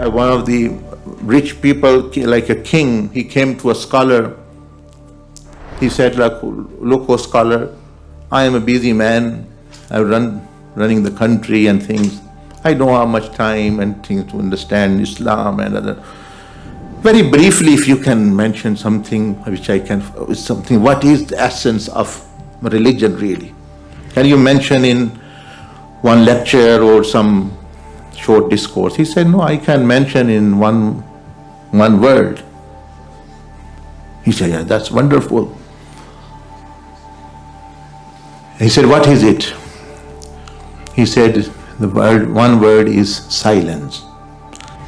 one of the rich people, like a king, he came to a scholar. He said, look, oh scholar, I am a busy man. I running the country and things. I don't have much time and things to understand Islam and other. Very briefly, if you can mention something which I can, something, what is the essence of religion really? Can you mention in one lecture or some short discourse? He said, no, I can mention in one word. He said, yeah, that's wonderful. He said, what is it? He said, one word is silence.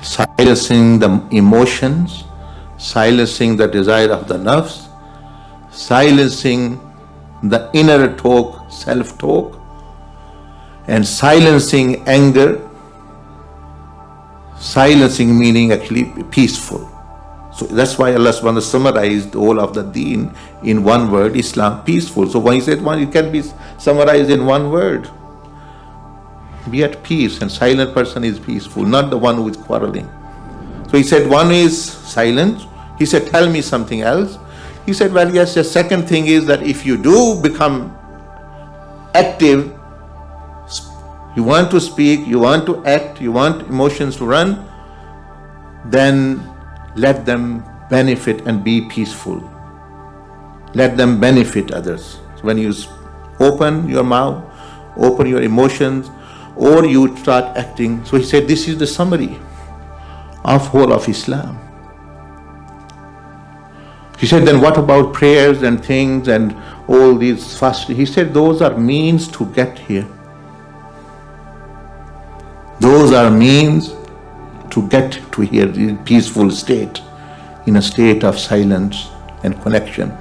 Silencing the emotions, silencing the desire of the nafs, silencing the inner talk, self-talk, and silencing anger. Silencing meaning actually peaceful. So that's why Allah subhanahu wa ta'ala summarized all of the deen in one word, Islam, peaceful. So when he said one, it can be summarized in one word. Be at peace, and silent person is peaceful, not the one who is quarreling. So he said, one is silence. He said, tell me something else. He said, well, yes, the second thing is that if you do become active, you want to speak, you want to act, you want emotions to run, then let them benefit and be peaceful. Let them benefit others. So when you open your mouth, open your emotions, or you start acting. So he said, this is the summary of whole of Islam. He said, then what about prayers and things and all these fasting? He said, those are means to get here. Those are means to get to here, in peaceful state, in a state of silence and connection.